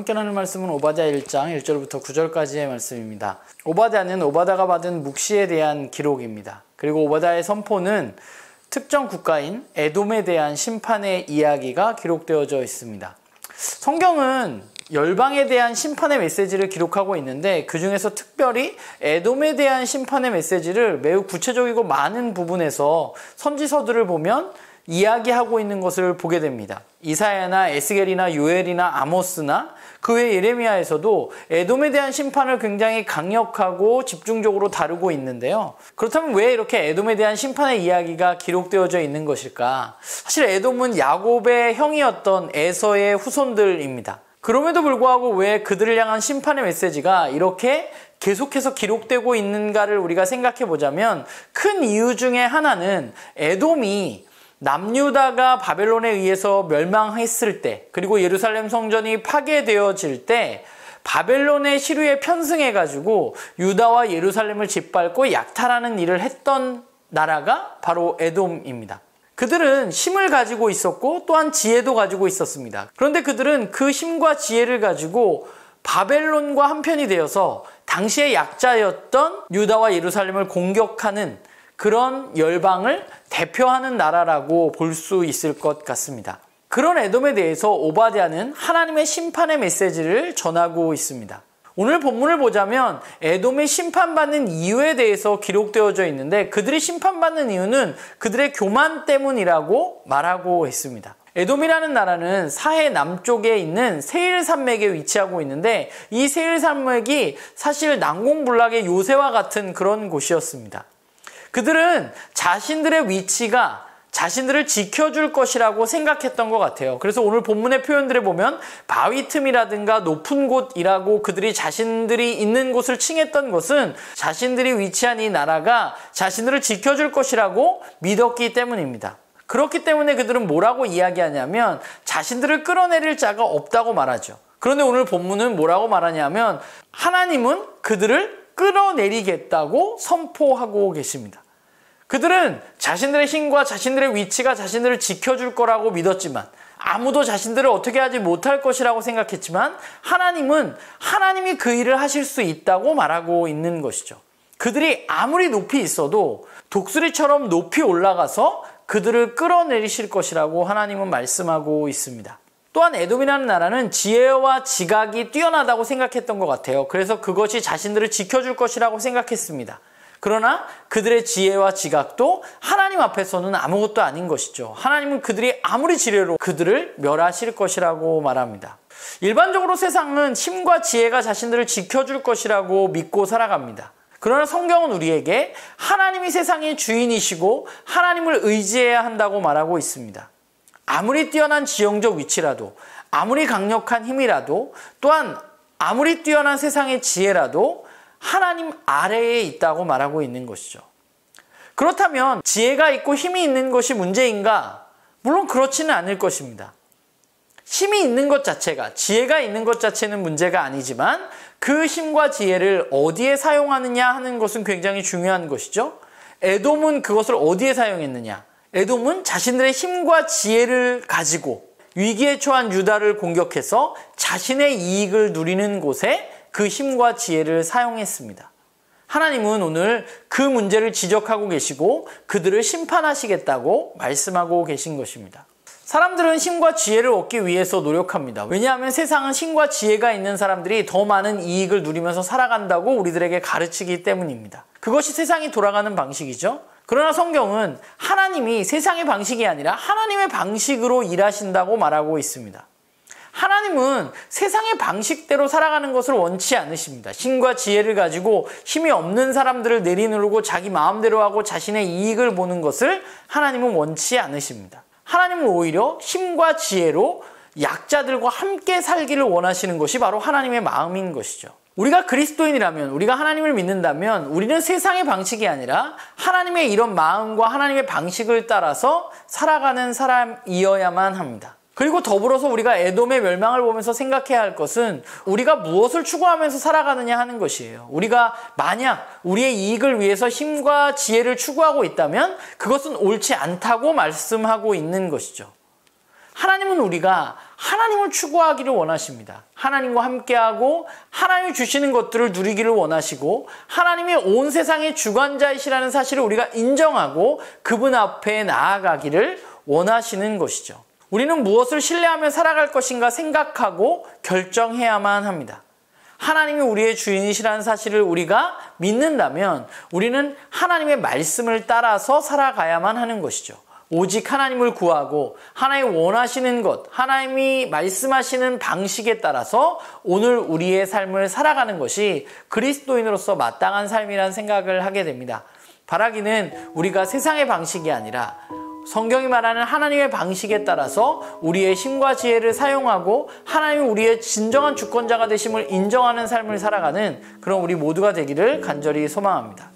함께 나눌 말씀은 오바댜 1장 1절부터 9절까지의 말씀입니다. 오바댜는 오바댜가 받은 묵시에 대한 기록입니다. 그리고 오바댜의 선포는 특정 국가인 에돔에 대한 심판의 이야기가 기록되어져 있습니다. 성경은 열방에 대한 심판의 메시지를 기록하고 있는데 그 중에서 특별히 에돔에 대한 심판의 메시지를 매우 구체적이고 많은 부분에서 선지서들을 보면 이야기하고 있는 것을 보게 됩니다. 이사야나 에스겔이나 요엘이나 아모스나 그 외 예레미야에서도 에돔에 대한 심판을 굉장히 강력하고 집중적으로 다루고 있는데요. 그렇다면 왜 이렇게 에돔에 대한 심판의 이야기가 기록되어져 있는 것일까? 사실 에돔은 야곱의 형이었던 에서의 후손들입니다. 그럼에도 불구하고 왜 그들을 향한 심판의 메시지가 이렇게 계속해서 기록되고 있는가를 우리가 생각해 보자면 큰 이유 중에 하나는 에돔이 남유다가 바벨론에 의해서 멸망했을 때, 그리고 예루살렘 성전이 파괴되어질 때 바벨론의 시류에 편승해가지고 유다와 예루살렘을 짓밟고 약탈하는 일을 했던 나라가 바로 에돔입니다. 그들은 힘을 가지고 있었고 또한 지혜도 가지고 있었습니다. 그런데 그들은 그 힘과 지혜를 가지고 바벨론과 한편이 되어서 당시의 약자였던 유다와 예루살렘을 공격하는 그런 열방을 대표하는 나라라고 볼 수 있을 것 같습니다. 그런 에돔에 대해서 오바댜는 하나님의 심판의 메시지를 전하고 있습니다. 오늘 본문을 보자면 에돔이 심판받는 이유에 대해서 기록되어져 있는데 그들이 심판받는 이유는 그들의 교만 때문이라고 말하고 있습니다. 에돔이라는 나라는 사해 남쪽에 있는 세일 산맥에 위치하고 있는데 이 세일 산맥이 사실 난공불락의 요새와 같은 그런 곳이었습니다. 그들은 자신들의 위치가 자신들을 지켜줄 것이라고 생각했던 것 같아요. 그래서 오늘 본문의 표현들을 보면 바위 틈이라든가 높은 곳이라고 그들이 자신들이 있는 곳을 칭했던 것은 자신들이 위치한 이 나라가 자신들을 지켜줄 것이라고 믿었기 때문입니다. 그렇기 때문에 그들은 뭐라고 이야기하냐면 자신들을 끌어내릴 자가 없다고 말하죠. 그런데 오늘 본문은 뭐라고 말하냐면 하나님은 그들을 끌어내리겠다고 선포하고 계십니다. 그들은 자신들의 힘과 자신들의 위치가 자신들을 지켜줄 거라고 믿었지만 아무도 자신들을 어떻게 하지 못할 것이라고 생각했지만 하나님은 하나님이 그 일을 하실 수 있다고 말하고 있는 것이죠. 그들이 아무리 높이 있어도 독수리처럼 높이 올라가서 그들을 끌어내리실 것이라고 하나님은 말씀하고 있습니다. 또한 에돔이라는 나라는 지혜와 지각이 뛰어나다고 생각했던 것 같아요. 그래서 그것이 자신들을 지켜줄 것이라고 생각했습니다. 그러나 그들의 지혜와 지각도 하나님 앞에서는 아무것도 아닌 것이죠. 하나님은 그들이 아무리 지혜로 그들을 멸하실 것이라고 말합니다. 일반적으로 세상은 힘과 지혜가 자신들을 지켜줄 것이라고 믿고 살아갑니다. 그러나 성경은 우리에게 하나님이 세상의 주인이시고 하나님을 의지해야 한다고 말하고 있습니다. 아무리 뛰어난 지형적 위치라도, 아무리 강력한 힘이라도, 또한 아무리 뛰어난 세상의 지혜라도 하나님 아래에 있다고 말하고 있는 것이죠. 그렇다면 지혜가 있고 힘이 있는 것이 문제인가? 물론 그렇지는 않을 것입니다. 힘이 있는 것 자체가, 지혜가 있는 것 자체는 문제가 아니지만 그 힘과 지혜를 어디에 사용하느냐 하는 것은 굉장히 중요한 것이죠. 에돔은 그것을 어디에 사용했느냐? 에돔은 자신들의 힘과 지혜를 가지고 위기에 처한 유다를 공격해서 자신의 이익을 누리는 곳에 그 힘과 지혜를 사용했습니다. 하나님은 오늘 그 문제를 지적하고 계시고 그들을 심판하시겠다고 말씀하고 계신 것입니다. 사람들은 힘과 지혜를 얻기 위해서 노력합니다. 왜냐하면 세상은 힘과 지혜가 있는 사람들이 더 많은 이익을 누리면서 살아간다고 우리들에게 가르치기 때문입니다. 그것이 세상이 돌아가는 방식이죠. 그러나 성경은 하나님이 세상의 방식이 아니라 하나님의 방식으로 일하신다고 말하고 있습니다. 하나님은 세상의 방식대로 살아가는 것을 원치 않으십니다. 힘과 지혜를 가지고 힘이 없는 사람들을 내리누르고 자기 마음대로 하고 자신의 이익을 보는 것을 하나님은 원치 않으십니다. 하나님은 오히려 힘과 지혜로 약자들과 함께 살기를 원하시는 것이 바로 하나님의 마음인 것이죠. 우리가 그리스도인이라면, 우리가 하나님을 믿는다면 우리는 세상의 방식이 아니라 하나님의 이런 마음과 하나님의 방식을 따라서 살아가는 사람이어야만 합니다. 그리고 더불어서 우리가 에돔의 멸망을 보면서 생각해야 할 것은 우리가 무엇을 추구하면서 살아가느냐 하는 것이에요. 우리가 만약 우리의 이익을 위해서 힘과 지혜를 추구하고 있다면 그것은 옳지 않다고 말씀하고 있는 것이죠. 하나님은 우리가 하나님을 추구하기를 원하십니다. 하나님과 함께하고 하나님이 주시는 것들을 누리기를 원하시고 하나님이 온 세상의 주관자이시라는 사실을 우리가 인정하고 그분 앞에 나아가기를 원하시는 것이죠. 우리는 무엇을 신뢰하며 살아갈 것인가 생각하고 결정해야만 합니다. 하나님이 우리의 주인이시라는 사실을 우리가 믿는다면 우리는 하나님의 말씀을 따라서 살아가야만 하는 것이죠. 오직 하나님을 구하고 하나님이 원하시는 것, 하나님이 말씀하시는 방식에 따라서 오늘 우리의 삶을 살아가는 것이 그리스도인으로서 마땅한 삶이라는 생각을 하게 됩니다. 바라기는 우리가 세상의 방식이 아니라 성경이 말하는 하나님의 방식에 따라서 우리의 힘과 지혜를 사용하고 하나님이 우리의 진정한 주권자가 되심을 인정하는 삶을 살아가는 그런 우리 모두가 되기를 간절히 소망합니다.